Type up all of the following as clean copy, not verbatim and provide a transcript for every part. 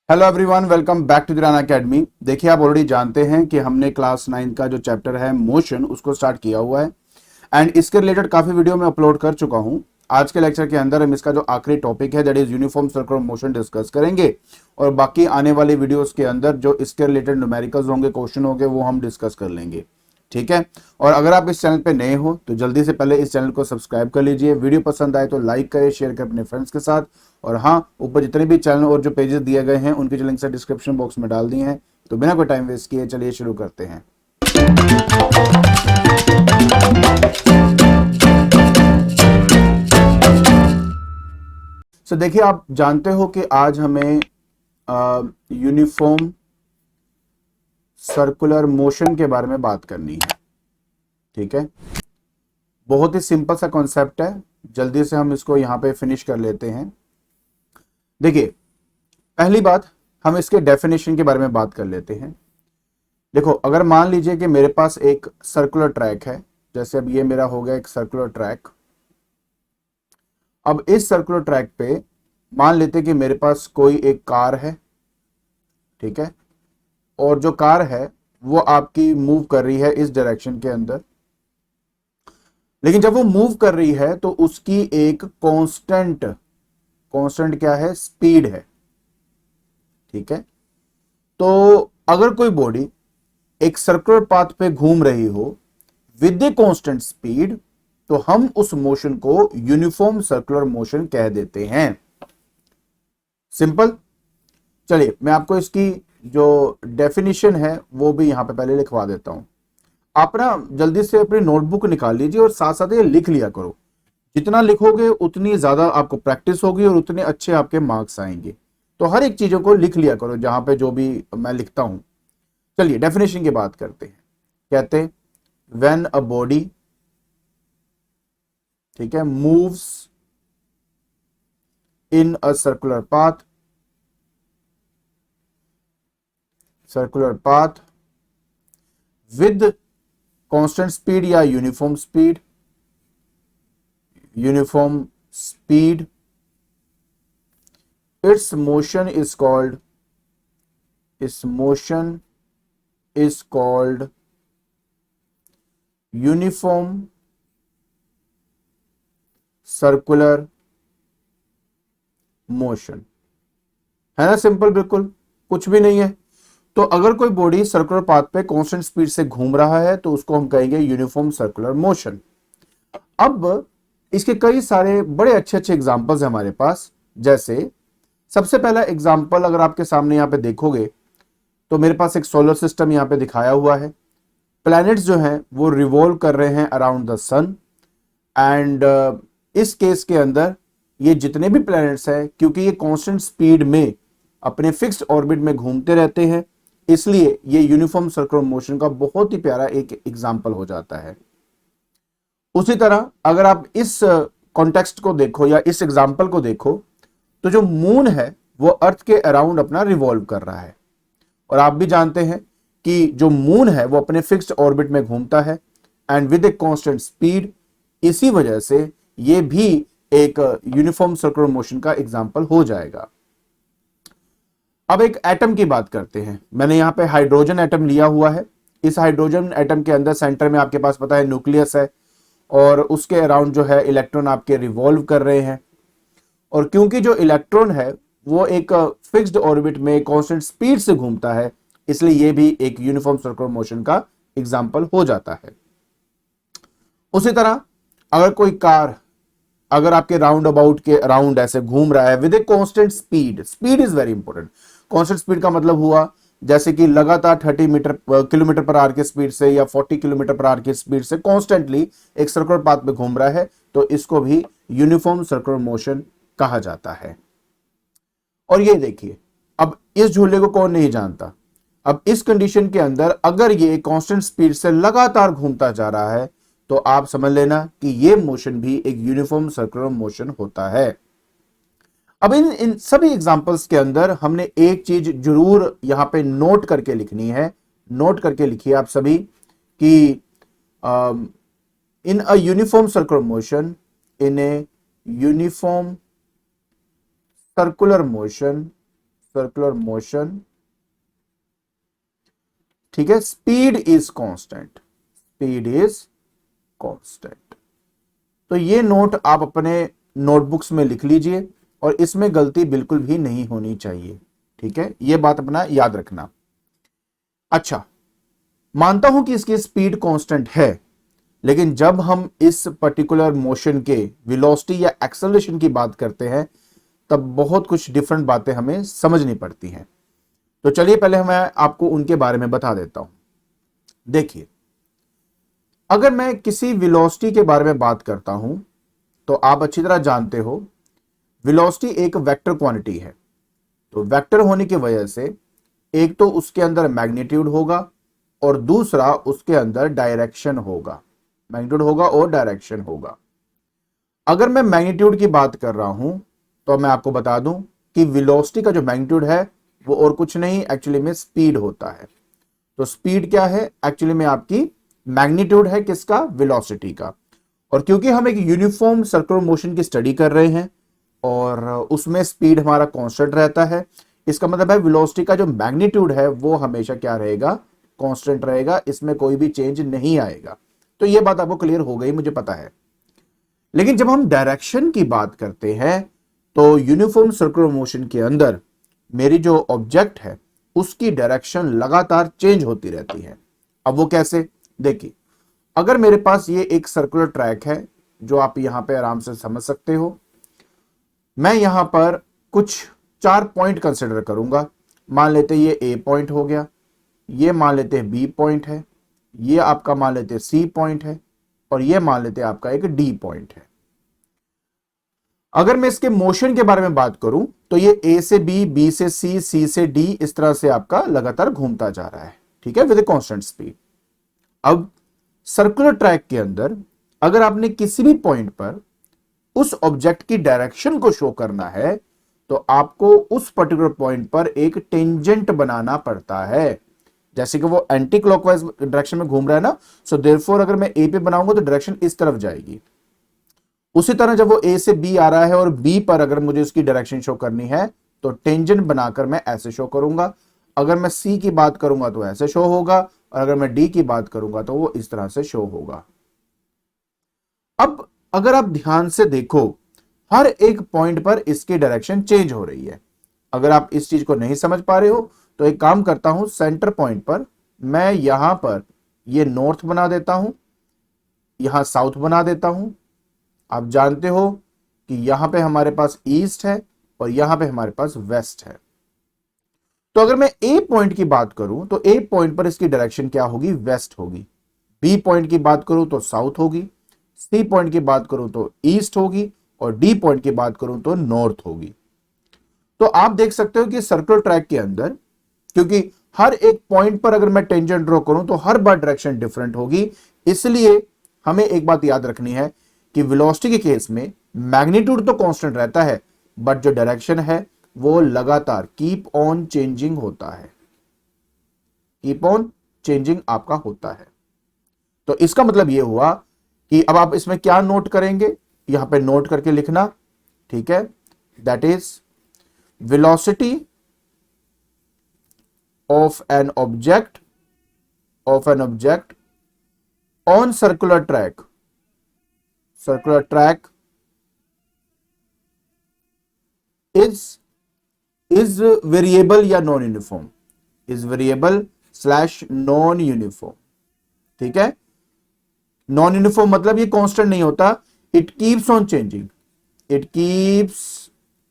Hello everyone, welcome back to दिराना academy. देखिए, आप ऑलरेडी जानते हैं कि हमने क्लास 9 का जो चैप्टर है मोशन उसको स्टार्ट किया हुआ है एंड इसके रिलेटेड काफी वीडियो में अपलोड कर चुका हूं। आज के लेक्चर के अंदर हम इसका जो आखिरी टॉपिक है that is uniform circular motion discuss करेंगे और बाकी आने वाले वीडियोस के अंदर जो इसके रिलेटेड न्यूमेरिकल्स होंगे, क्वेश्चन होंगे, वो हम डिस्कस कर लेंगे। ठीक है। और अगर आप इस चैनल पे नए हो तो जल्दी से पहले इस चैनल को सब्सक्राइब कर लीजिए। वीडियो पसंद आए तो लाइक करें, शेयर करें अपने फ्रेंड्स के साथ। और हाँ, ऊपर जितने भी चैनल और जो पेजेस दिए गए हैं उनके जो लिंक्स है डिस्क्रिप्शन बॉक्स में डाल दिए हैं। तो बिना कोई टाइम वेस्ट किए चलिए शुरू करते हैं। सो देखिए, आप जानते हो कि आज हमें यूनिफॉर्म सर्कुलर मोशन के बारे में बात करनी है। ठीक है। बहुत ही सिंपल सा कॉन्सेप्ट है, जल्दी से हम इसको यहां पे फिनिश कर लेते हैं। देखिए, पहली बात हम इसके डेफिनेशन के बारे में बात कर लेते हैं। देखो, अगर मान लीजिए कि मेरे पास एक सर्कुलर ट्रैक है, जैसे अब ये मेरा हो गया एक सर्कुलर ट्रैक। अब इस सर्कुलर ट्रैक पे मान लेते कि मेरे पास कोई एक कार है। ठीक है। और जो कार है वो आपकी मूव कर रही है इस डायरेक्शन के अंदर, लेकिन जब वो मूव कर रही है तो उसकी एक कांस्टेंट कांस्टेंट क्या है? स्पीड है। ठीक है। तो अगर कोई बॉडी एक सर्कुलर पाथ पे घूम रही हो विद ए कांस्टेंट स्पीड तो हम उस मोशन को यूनिफॉर्म सर्कुलर मोशन कह देते हैं। सिंपल। चलिए, मैं आपको इसकी जो डेफिनेशन है वो भी यहां पे पहले लिखवा देता हूं। आप ना जल्दी से अपनी नोटबुक निकाल लीजिए और साथ साथ ये लिख लिया करो। जितना लिखोगे उतनी ज्यादा आपको प्रैक्टिस होगी और उतने अच्छे आपके मार्क्स आएंगे। तो हर एक चीजों को लिख लिया करो जहां पे जो भी मैं लिखता हूं। चलिए डेफिनेशन की बात करते हैं। कहते हैं व्हेन अ बॉडी, ठीक है, moves in a circular path with constant speed या uniform speed, its motion is called its motion is called uniform circular motion। है ना? सिंपल, बिल्कुल कुछ भी नहीं है। तो अगर कोई बॉडी सर्कुलर पाथ पे कांस्टेंट स्पीड से घूम रहा है तो उसको हम कहेंगे यूनिफॉर्म सर्कुलर मोशन। अब इसके कई सारे बड़े अच्छे अच्छे एग्जांपल्स हैं हमारे पास। जैसे सबसे पहला एग्जांपल अगर आपके सामने यहां पे देखोगे तो मेरे पास एक सोलर सिस्टम यहां पे दिखाया हुआ है। प्लैनेट्स जो हैं वो रिवॉल्व कर रहे हैं अराउंड द सन एंड इस केस के अंदर ये जितने भी प्लैनेट्स हैं, क्योंकि ये कांस्टेंट स्पीड में अपने फिक्स्ड ऑर्बिट में घूमते रहते हैं, इसलिए ये यूनिफॉर्म सर्कुलर मोशन का बहुत ही प्यारा एक एग्जांपल हो जाता है। उसी तरह अगर आप इस कॉन्टेक्स्ट को देखो या इस एग्जांपल को देखो तो जो मून है वो अर्थ के अराउंड अपना रिवॉल्व कर रहा है। और आप भी जानते हैं कि जो मून है वो अपने फिक्स्ड ऑर्बिट में घूमता है and with a constant speed. इसी वजह से ये भी एक यूनिफॉर्म सर्कुलर मोशन का एग्जांपल हो जाएगा। अब एक एटम की बात करते हैं। मैंने यहां पे हाइड्रोजन एटम लिया हुआ है। इस हाइड्रोजन एटम के अंदर सेंटर में आपके पास पता है न्यूक्लियस है और उसके अराउंड जो है इलेक्ट्रॉन आपके रिवॉल्व कर रहे हैं। और क्योंकि जो इलेक्ट्रॉन है वो एक फिक्स्ड ऑर्बिट में कांस्टेंट स्पीड से घूमता है, इसलिए ये भी एक यूनिफॉर्म सर्कुलर मोशन का एग्जांपल हो जाता है। उसी तरह अगर कोई कार अगर आपके राउंड अबाउट के अराउंड ऐसे घूम रहा है with a constant speed, speed is very important. Constant speed का मतलब हुआ जैसे कि लगातार 30 किलोमीटर पर आवर की स्पीड से या 40 किलोमीटर पर आवर की स्पीड से कॉन्स्टेंटली एक सर्कुलर पाथ में घूम रहा है, तो इसको भी यूनिफॉर्म सर्कुलर मोशन कहा जाता है। और ये देखिए, अब इस झूले को कौन नहीं जानता। अब इस कंडीशन के अंदर अगर ये कांस्टेंट स्पीड से लगातार घूमता जा रहा है तो आप समझ लेना कि ये मोशन भी एक यूनिफॉर्म सर्कुलर मोशन होता है। अब इन सभी एग्जांपल्स के अंदर हमने एक चीज जरूर यहां पे नोट करके लिखनी है। नोट करके लिखिए आप सभी कि in a uniform circular motion, in a uniform circular motion circular motion, ठीक है, speed is constant, speed is constant. तो ये नोट आप अपने नोटबुक्स में लिख लीजिए और इसमें गलती बिल्कुल भी नहीं होनी चाहिए, ठीक है, ये बात अपना याद रखना। अच्छा, मानता हूं कि इसकी स्पीड कांस्टेंट है, लेकिन जब हम इस पर्टिकुलर मोशन के वेलोसिटी या एक्सेलरेशन की बात करते हैं तब बहुत कुछ डिफरेंट बातें हमें समझनी पड़ती हैं। तो चलिए पहले मैं आपको उनके बारे में बता देता हूं। देखिए, अगर मैं किसी वेलोसिटी के बारे में बात करता हूं तो आप अच्छी तरह जानते हो वेलोसिटी एक वेक्टर क्वांटिटी है। तो वेक्टर होने की वजह से एक तो उसके अंदर मैग्नीट्यूड होगा और दूसरा उसके अंदर डायरेक्शन होगा, मैग्नीट्यूड होगा और डायरेक्शन होगा। अगर मैं मैग्नीट्यूड की बात कर रहा हूं तो मैं आपको बता दूं कि वेलोसिटी का जो मैग्नीट्यूड है वो और कुछ नहीं, एक्चुअली में स्पीड होता है। तो स्पीड क्या है, एक्चुअली में आपकी मैग्नीट्यूड है किसका, वेलोसिटी का। और क्योंकि हम एक यूनिफॉर्म सर्कुलर मोशन की स्टडी कर रहे हैं और उसमें स्पीड हमारा कांस्टेंट रहता है, इसका मतलब है वेलोसिटी का जो मैग्नीट्यूड है वो हमेशा क्या रहेगा, कांस्टेंट रहेगा, इसमें कोई भी चेंज नहीं आएगा। तो ये बात आपको क्लियर हो गई, मुझे पता है। लेकिन जब हम डायरेक्शन की बात करते हैं तो यूनिफॉर्म सर्कुलर मोशन के अंदर मेरी जो ऑब्जेक्ट है उसकी डायरेक्शन लगातार चेंज होती रहती है। अब वो कैसे, देखिए, अगर मेरे पास ये एक सर्कुलर ट्रैक है जो आप यहां पे आराम से समझ सकते हो, मैं यहां पर कुछ 4 पॉइंट कंसिडर करूंगा। मान लेते ये ए पॉइंट हो गया, ये मान लेते बी पॉइंट है, ये आपका मान लेते सी पॉइंट है और ये मान लेते आपका एक डी पॉइंट है। अगर मैं इसके मोशन के बारे में बात करूं तो ये ए से बी, बी से सी, सी से डी, इस तरह से आपका लगातार घूमता जा रहा है, ठीक है, विद ए कांस्टेंट स्पीड। अब सर्कुलर ट्रैक के अंदर अगर आपने किसी भी पॉइंट पर उस ऑब्जेक्ट की डायरेक्शन को शो करना है तो आपको उस पर्टिकुलर पॉइंट पर एक टेंजेंट बनाना पड़ता है। जैसे कि वो एंटी क्लॉकवाइज डायरेक्शन में घूम रहा है ना, सो देयरफॉर अगर मैं ए पे बनाऊंगा तो डायरेक्शन इस तरफ जाएगी। उसी तरह जब वो ए से बी आ रहा है और बी पर अगर मुझे उसकी डायरेक्शन शो करनी है तो टेंजेंट बनाकर मैं ऐसे शो करूंगा। अगर मैं सी की बात करूंगा तो ऐसे शो होगा और अगर मैं डी की बात करूंगा तो वो इस तरह से शो होगा। अब अगर आप ध्यान से देखो, हर एक पॉइंट पर इसकी डायरेक्शन चेंज हो रही है। अगर आप इस चीज को नहीं समझ पा रहे हो तो एक काम करता हूं, सेंटर पॉइंट पर मैं यहां पर ये नॉर्थ बना देता हूं, यहां साउथ बना देता हूं। आप जानते हो कि यहां पे हमारे पास ईस्ट है और यहां पे हमारे पास वेस्ट है। तो अगर मैं ए पॉइंट की बात करूं तो ए पॉइंट पर इसकी डायरेक्शन क्या होगी, वेस्ट होगी। बी पॉइंट की बात करूं तो साउथ होगी, सी पॉइंट की बात करूं तो ईस्ट होगी और डी पॉइंट की बात करूं तो नॉर्थ होगी। तो आप देख सकते हो कि सर्कुलर ट्रैक के अंदर क्योंकि हर एक पॉइंट पर अगर मैं टेंजेंट ड्रॉ करूं तो हर बार डायरेक्शन डिफरेंट होगी, इसलिए हमें एक बात याद रखनी है कि वेलोसिटी के केस में मैग्नीट्यूड तो कांस्टेंट रहता है बट जो डायरेक्शन है वो लगातार कीप ऑन चेंजिंग होता है, कीप ऑन चेंजिंग आपका होता है। तो इसका मतलब यह हुआ कि अब आप इसमें क्या नोट करेंगे, यहां पे नोट करके लिखना, ठीक है, that is velocity of an object on circular track is variable या non uniform, is variable slash non uniform, ठीक है। नॉन यूनिफॉर्म मतलब ये कांस्टेंट नहीं होता, it keeps on changing, it keeps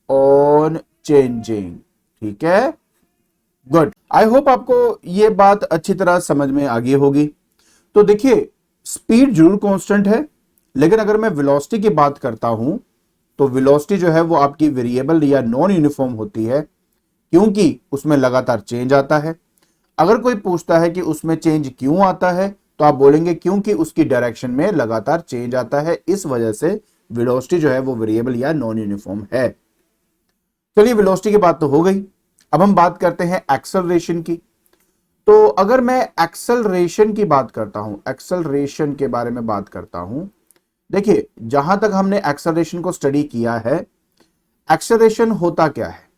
on changing, ठीक है, गुड। आई होप आपको ये बात अच्छी तरह समझ में आ गई होगी। तो देखिए, स्पीड जरूर कांस्टेंट है, लेकिन अगर मैं वेलोसिटी की बात करता हूं तो वेलोसिटी जो है वो आपकी वेरिएबल या नॉन यूनिफॉर्म होती है क्योंकि उसमें लगातार चेंज आता है। अगर कोई पूछता है कि उसमें चेंज क्यों आता है तो आप बोलेंगे क्योंकि उसकी डायरेक्शन में लगातार चेंज आता है, इस वजह से वेलोसिटी जो है वो वेरिएबल या नॉन यूनिफॉर्म है। चलिए, वेलोसिटी की बात तो हो गई, अब हम बात करते हैं एक्सेलरेशन की। तो अगर मैं एक्सेलरेशन की बात करता हूं, एक्सेलरेशन के बारे में बात करता हूं, देखिए जहां तक हमने एक्सेलरेशन को स्टडी किया है, एक्सेलरेशन होता क्या है,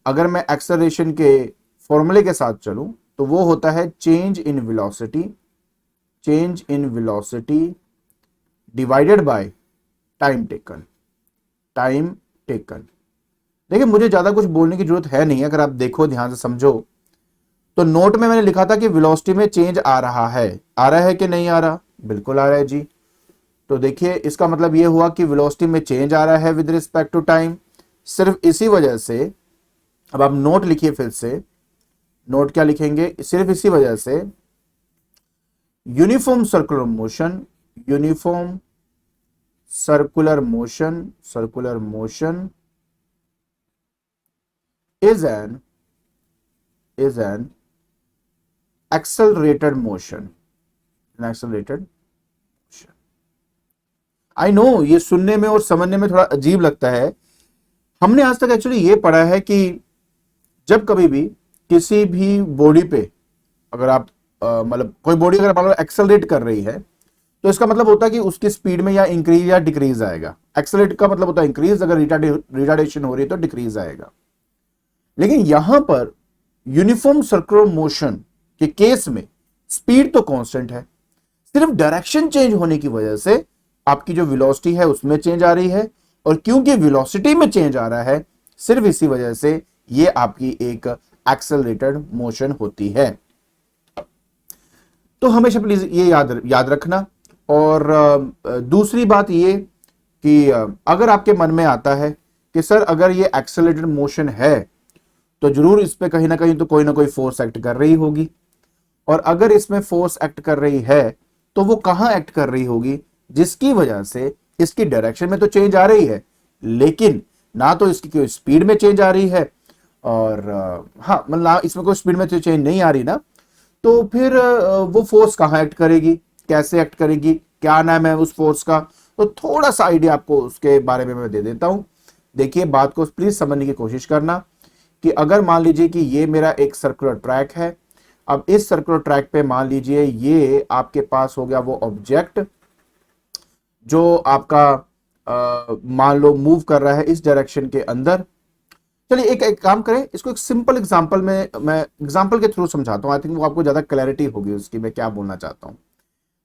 अगर मैं एक्सेलरेशन के फॉर्मूले के साथ चलूं तो वो होता है change in velocity divided by time taken. देखिए मुझे ज्यादा कुछ बोलने की जरूरत है नहीं, अगर आप देखो ध्यान से समझो तो नोट में मैंने लिखा था कि वेलोसिटी में चेंज आ रहा है कि नहीं आ रहा, बिल्कुल आ रहा है जी। तो देखिए इसका मतलब ये हुआ कि वेलोसिटी में चेंज आ रहा है विद रिस्पेक्ट टू टाइम। सिर्फ इसी वजह से, अब आप नोट लिखिए फिर से, नोट क्या लिखेंगे, सिर्फ इसी वजह से uniform circular motion is an accelerated motion। I know ये सुनने में और समझने में थोड़ा अजीब लगता है। हमने आज तक एक्चुअली ये पढ़ा है कि जब कभी भी किसी भी बॉडी पे अगर आप मतलब कोई बॉडी अगर मान लो एक्सेलरेट कर रही है तो इसका मतलब होता है कि उसकी स्पीड में या इंक्रीज या डिक्रीज आएगा। एक्सेलरेट का मतलब होता है इंक्रीज, अगर रिटार्डेशन हो रही है तो डिक्रीज आएगा। लेकिन यहां पर यूनिफॉर्म सर्कुलर मोशन के केस में स्पीड तो कांस्टेंट है, सिर्फ डायरेक्शन चेंज होने की वजह से आपकी जो वेलोसिटी है उसमें चेंज आ रही है, और क्योंकि वेलोसिटी में चेंज आ रहा है सिर्फ इसी वजह से ये आपकी एक एक्सेलरेटेड मोशन होती है। तो हमेशा प्लीज ये याद रखना। और दूसरी बात ये कि अगर आपके मन में आता है कि सर अगर ये एक्सेलरेटेड मोशन है तो जरूर इस पे कहीं ना कहीं तो कोई ना कोई फोर्स एक्ट कर रही होगी, और अगर इसमें फोर्स एक्ट कर रही है तो वो कहां एक्ट कर रही होगी जिसकी वजह से इसकी डायरेक्शन में तो चेंज आ रही है लेकिन ना तो इसकी कोई स्पीड में चेंज आ रही है, और हाँ मतलब इसमें कोई स्पीड में तो चेंज नहीं आ रही ना, तो फिर वो फोर्स कहां एक्ट करेगी, कैसे एक्ट करेगी, क्या नाम है उस फोर्स का। तो थोड़ा सा आइडिया आपको उसके बारे में मैं दे देता हूं। देखिए बात को प्लीज समझने की कोशिश करना कि अगर मान लीजिए कि ये मेरा एक सर्कुलर ट्रैक है, अब इस सर्कुलर ट्रैक पे मान लीजिए ये आपके पास हो गया वो ऑब्जेक्ट जो आपका मान लो मूव कर रहा है इस डायरेक्शन के अंदर। चलिए एक काम करें, इसको एक सिंपल एग्जांपल में मैं एग्जांपल के थ्रू समझाता हूं, आई थिंक वो आपको ज्यादा क्लैरिटी होगी उसकी मैं क्या बोलना चाहता हूं।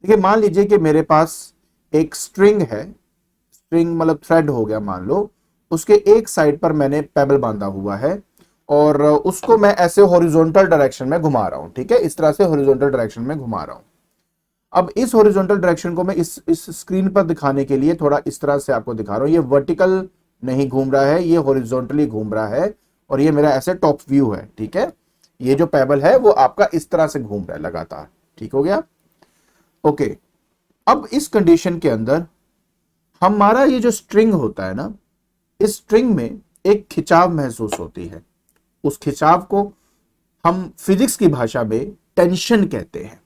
देखिए मान लीजिए कि मेरे पास एक स्ट्रिंग है, स्ट्रिंग मतलब थ्रेड हो गया मान लो, उसके एक साइड पर मैंने पेबल बांधा हुआ है और उसको मैं ऐसे हॉरिजॉन्टल डायरेक्शन में घुमा रहा हूं, ठीक है, इस तरह से हॉरिजॉन्टल डायरेक्शन में घुमा रहा हूं। अब इस हॉरिजॉन्टल डायरेक्शन को मैं इस स्क्रीन पर दिखाने के लिए थोड़ा इस तरह से आपको दिखा रहा हूं। ये वर्टिकल नहीं घूम रहा है, ये हॉरिजॉन्टली घूम रहा है, और ये मेरा ऐसे टॉप व्यू है, ठीक है। ये जो पेबल है वो आपका इस तरह से घूम रहा है लगातार, ठीक हो गया, ओके। अब इस कंडीशन के अंदर हमारा ये जो स्ट्रिंग होता है ना, इस स्ट्रिंग में एक खिंचाव महसूस होती है। उस खिंचाव को हम फिजिक्स की भाषा में टेंशन कहते हैं।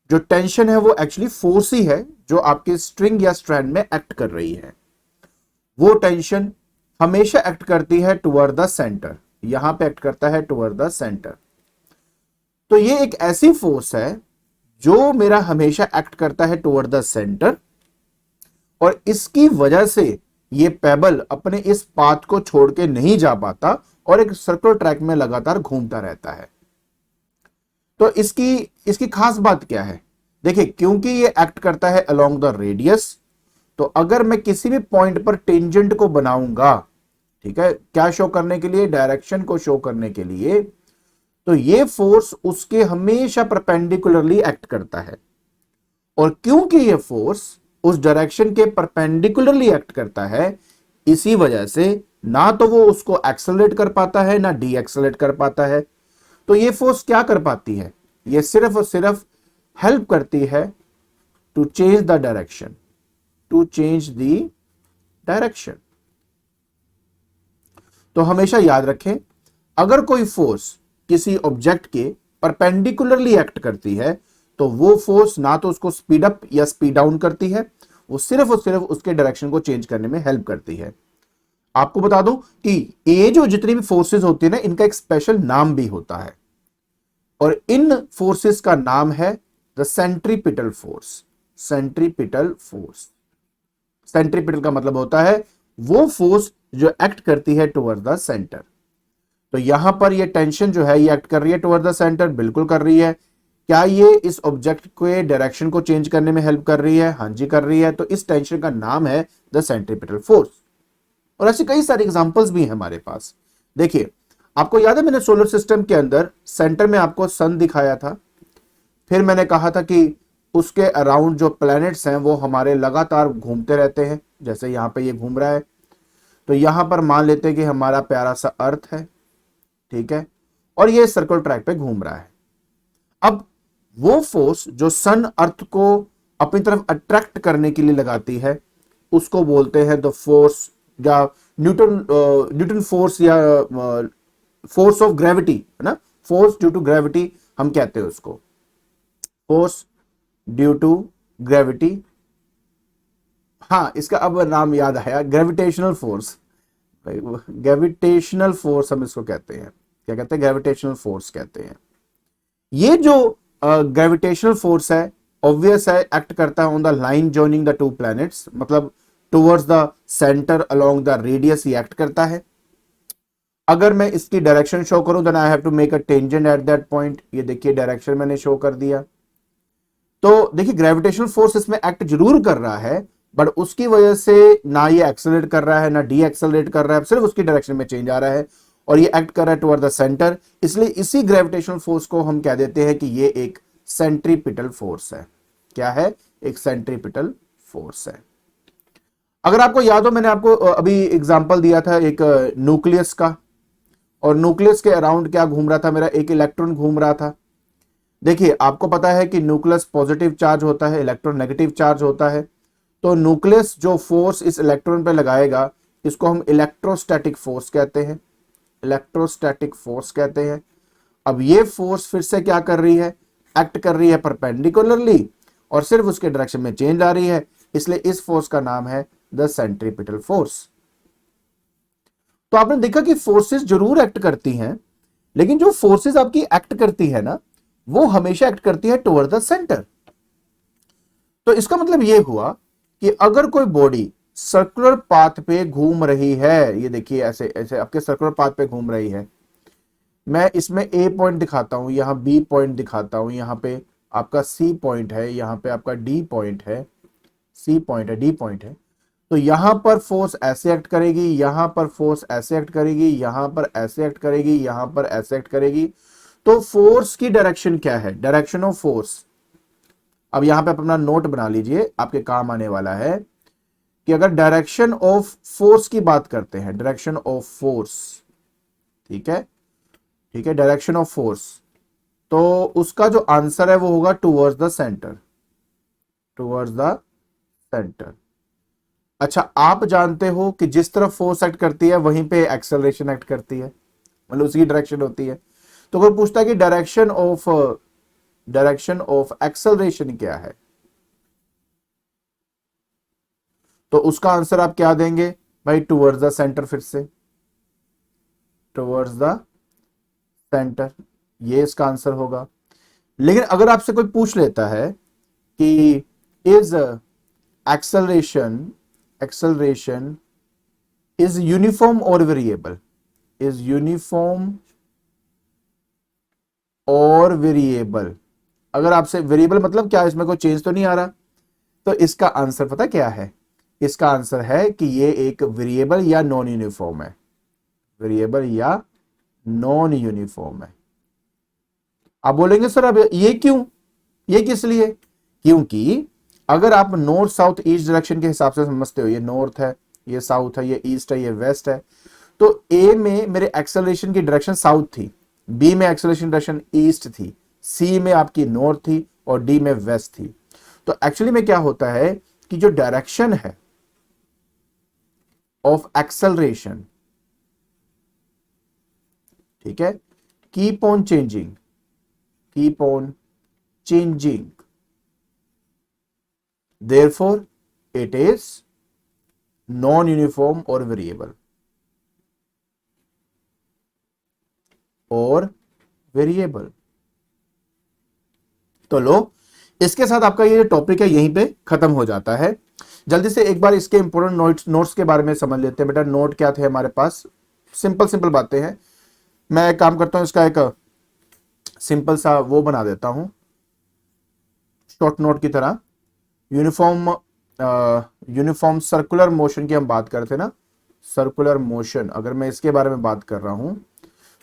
जो टेंशन है वो एक्चुअली फोर्स ही है जो आपके स्ट्रिंग या स्ट्रैंड में एक्ट कर रही है। वो टेंशन हमेशा एक्ट करती है टुवर्ड द सेंटर, यहां पे एक्ट करता है टुवर्ड द सेंटर। तो ये एक ऐसी फोर्स है जो मेरा हमेशा एक्ट करता है टुवर्ड द सेंटर, और इसकी वजह से ये पेबल अपने इस पाथ को छोड़ के नहीं जा पाता और एक सर्कुलर ट्रैक में लगातार घूमता रहता है। तो इसकी खास बात क्या है, देखिए क्योंकि ये एक्ट करता है अलोंग द रेडियस, तो अगर मैं किसी भी पॉइंट पर टेंजेंट को बनाऊंगा, ठीक है, क्या शो करने के लिए, डायरेक्शन को शो करने के लिए, तो ये फोर्स उसके हमेशा परपेंडिकुलरली एक्ट करता है। और क्योंकि ये फोर्स उस डायरेक्शन के परपेंडिकुलरली एक्ट करता है, इसी वजह से ना तो वो उसको एक्सेलरेट कर पाता है ना डी एक्सेलरेट कर पाता है। तो ये फोर्स क्या कर पाती है, ये सिर्फ और सिर्फ हेल्प करती है to change the direction, to change the direction. तो हमेशा याद रखें, अगर कोई फोर्स किसी ऑब्जेक्ट के परपेंडिकुलरली एक्ट करती है तो वो फोर्स ना तो उसको स्पीड अप या स्पीड डाउन करती है, वो सिर्फ और सिर्फ उसके डायरेक्शन को चेंज करने में हेल्प करती है। आपको बता दूं कि ये जो जितनी भी फोर्सेस होती है ना, इनका एक स्पेशल नाम भी होता है, और इन फोर्सेस का नाम है the centripetal force. Centripetal force, centripetal का मतलब होता है वो फोर्स जो एक्ट करती है टुवर्ड द सेंटर। तो यहां पर ये टेंशन जो है ये एक्ट कर रही है टुवर्ड द सेंटर, बिल्कुल कर रही है। क्या ये इस ऑब्जेक्ट के डायरेक्शन को चेंज करने में हेल्प कर रही है? हाँ जी कर रही है। तो इस टेंशन का नाम है द सेंट्रीपिटल फोर्स। और ऐसी कई सारी एग्जांपल्स भी हैं हमारे पास। देखिए, आपको याद है मैंने सोलर सिस्टम के अंदर सेंटर में आपको सन दिखाया था, फिर मैंने कहा था कि उसके अराउंड जो प्लैनेट्स हैं वो हमारे लगातार घूमते रहते हैं, जैसे यहां पे ये घूम रहा है। तो यहां पर मान लेते हैं कि हमारा प्यारा सा अर्थ है, ठीक है, और ये सर्कल ट्रैक पे घूम रहा है। अब वो फोर्स जो सन अर्थ को अपनी तरफ अट्रैक्ट करने के लिए लगाती है उसको बोलते हैं द फोर्स, या न्यूटन फोर्स, या फोर्स ऑफ ग्रेविटी, है ना, फोर्स ड्यू टू ग्रेविटी हम कहते हैं उसको, फोर्स ड्यू टू ग्रेविटी। हाँ, इसका अब नाम याद आया, ग्रेविटेशनल फोर्स। ग्रेविटेशनल फोर्स हम इसको कहते हैं। क्या कहते हैं? ग्रेविटेशनल फोर्स कहते हैं। ये जो ग्रेविटेशनल फोर्स है ऑब्वियस है एक्ट करता है on the line joining the two planets, मतलब towards the centre along the radius ही एक्ट करता है। अगर मैं इसकी डायरेक्शन शो करूं then I have to make a tangent at that point. ये देखिए डायरेक्शन मैंने शो कर दिया। तो देखिए ग्रेविटेशनल फोर्स इसमें एक्ट जरूर कर रहा है, बट उसकी वजह से ना ये एक्सेलरेट कर रहा है ना डी एक्सेलरेट कर रहा है, सिर्फ उसकी डायरेक्शन में चेंज आ रहा है और ये एक्ट कर रहा है टुवर्ड द सेंटर। इसलिए इसी ग्रेविटेशनल फोर्स को हम कह देते हैं कि ये एक सेंट्रीपिटल फोर्स है। क्या है? एक सेंट्रीपिटल फोर्स है। अगर आपको याद हो मैंने आपको अभी एग्जांपल दिया था एक न्यूक्लियस का, और न्यूक्लियस के अराउंड क्या घूम रहा था? मेरा एक इलेक्ट्रॉन घूम रहा था। देखिए आपको पता है कि न्यूक्लियस पॉजिटिव चार्ज होता है, इलेक्ट्रॉन नेगेटिव चार्ज होता है। तो न्यूक्लियस जो फोर्स इस इलेक्ट्रॉन पर लगाएगा इसको हम इलेक्ट्रोस्टैटिक फोर्स कहते हैं। इलेक्ट्रोस्टैटिक फोर्स कहते हैं। अब ये फोर्स फिर से क्या कर रही है? एक्ट कर रही है परपेंडिकुलरली और सिर्फ उसके डायरेक्शन में चेंज आ रही है, इसलिए इस फोर्स का नाम है द सेंट्रीपिटल फोर्स। तो आपने देखा कि फोर्सेस जरूर एक्ट करती हैं, लेकिन जो फोर्सेस आपकी एक्ट करती है ना वो हमेशा एक्ट करती है टुवर्ड द सेंटर। तो इसका मतलब यह हुआ कि अगर कोई बॉडी सर्कुलर पाथ पे घूम रही है, ये देखिए ऐसे ऐसे आपके सर्कुलर पाथ पे घूम रही है, मैं इसमें ए पॉइंट दिखाता हूं, यहां बी पॉइंट दिखाता हूं, यहां पे आपका सी पॉइंट है, यहां पे आपका डी पॉइंट है, सी पॉइंट है, डी पॉइंट है। तो यहां पर फोर्स ऐसे एक्ट करेगी, यहां पर फोर्स ऐसे एक्ट करेगी, यहां पर ऐसे एक्ट करेगी, यहां पर ऐसे एक्ट करेगी। तो फोर्स की डायरेक्शन क्या है? Direction of force. अब यहां पे आप अपना नोट बना लीजिए, आपके काम आने वाला है कि अगर डायरेक्शन ऑफ फोर्स की बात करते हैं, डायरेक्शन ऑफ फोर्स, ठीक है, ठीक है, डायरेक्शन ऑफ फोर्स, तो उसका जो आंसर है वो होगा towards the centre, towards the centre. अच्छा, आप जानते हो कि जिस तरफ फोर्स एक्ट करती है वहीं पे एक्सेलरेशन एक्ट करती है, मतलब उसकी डायरेक्शन होती है। तो कोई पूछता है कि डायरेक्शन ऑफ एक्सेलरेशन क्या है, तो उसका आंसर आप क्या देंगे भाई? Towards the centre. फिर से टुवर्ड्स द सेंटर, ये इसका आंसर होगा। लेकिन अगर आपसे कोई पूछ लेता है कि is acceleration acceleration is uniform और वेरिएबल, इज यूनिफॉर्म और वेरिएबल, अगर आपसे वेरिएबल मतलब क्या, इसमें कोई चेंज तो नहीं आ रहा, तो इसका आंसर पता क्या है? इसका आंसर है कि ये एक वेरिएबल या नॉन यूनिफॉर्म है, वेरिएबल या नॉन यूनिफॉर्म है। आप बोलेंगे सर अब ये क्यों, ये किस लिए? क्योंकि अगर आप नॉर्थ साउथ ईस्ट डायरेक्शन के हिसाब से समझते हो, ये नॉर्थ है, ये साउथ है, ये ईस्ट है, ये वेस्ट है, तो ए में मेरे एक्सेलरेशन की डायरेक्शन साउथ थी, बी में एक्सेलरेशन डायरेक्शन ईस्ट थी, सी में आपकी नॉर्थ थी और डी में वेस्ट थी। तो एक्चुअली में क्या होता है कि जो डायरेक्शन है ऑफ एक्सेलरेशन, ठीक है, keep on changing, keep on changing, therefore it is non-uniform or variable, और वेरिएबल। तो लो, इसके साथ आपका ये टॉपिक है यहीं पे खत्म हो जाता है। जल्दी से एक बार इसके इंपॉर्टेंट नोट्स के बारे में समझ लेते हैं। बेटा नोट क्या थे हमारे पास? सिंपल सिंपल बातें हैं। मैं एक काम करता हूं, इसका एक सिंपल सा वो बना देता हूं शॉर्ट नोट की तरह। यूनिफॉर्म सर्कुलर मोशन की हम बात करते हैं ना, सर्कुलर मोशन, अगर मैं इसके बारे में बात कर रहा हूं,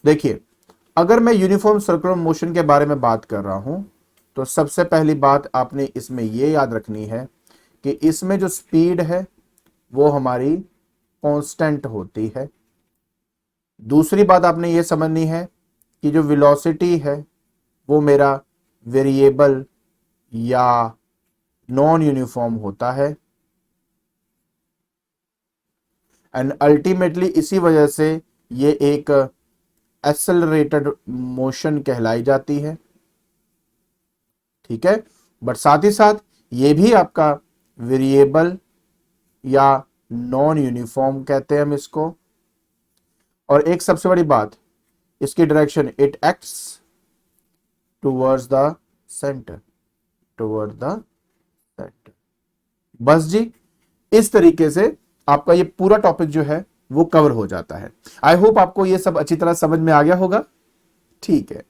देखिए अगर मैं यूनिफॉर्म सर्कुलर मोशन के बारे में बात कर रहा हूं तो सबसे पहली बात आपने इसमें यह याद रखनी है कि इसमें जो स्पीड है वो हमारी कांस्टेंट होती है। दूसरी बात आपने ये समझनी है कि जो वेलोसिटी है वो मेरा वेरिएबल या नॉन यूनिफॉर्म होता है, एंड अल्टीमेटली इसी वजह से ये एक एक्सेलरेटेड मोशन कहलाई जाती है, ठीक है। बट साथ ही साथ ये भी आपका वेरिएबल या नॉन यूनिफॉर्म कहते हैं हम इसको। और एक सबसे बड़ी बात, इसकी direction, it acts towards the centre, toward the centre. बस जी, इस तरीके से आपका ये पूरा टॉपिक जो है वो कवर हो जाता है। आई होप आपको ये सब अच्छी तरह समझ में आ गया होगा, ठीक है।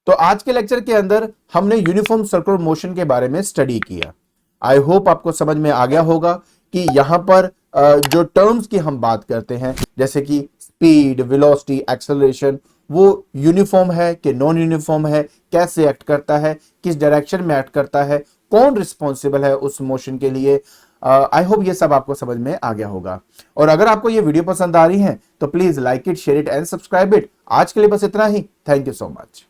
तो आज के लेक्चर के अंदर हमने यूनिफॉर्म सर्कुलर मोशन के बारे में स्टडी किया। आई होप आपको समझ में आ गया होगा कि यहां पर जो टर्म्स की हम बात करते हैं जैसे कि स्पीड, वेलोसिटी, एक्सेलरेशन, वो यूनिफॉर्म है कि नॉन यूनिफॉर्म है, कैसे एक्ट करता है, किस डायरेक्शन में एक्ट करता है, कौन रिस्पॉन्सिबल है उस मोशन के लिए। आई होप ये सब आपको समझ में आ गया होगा। और अगर आपको ये वीडियो पसंद आ रही है तो please like it, share it and subscribe it. आज के लिए बस इतना ही। Thank you so much.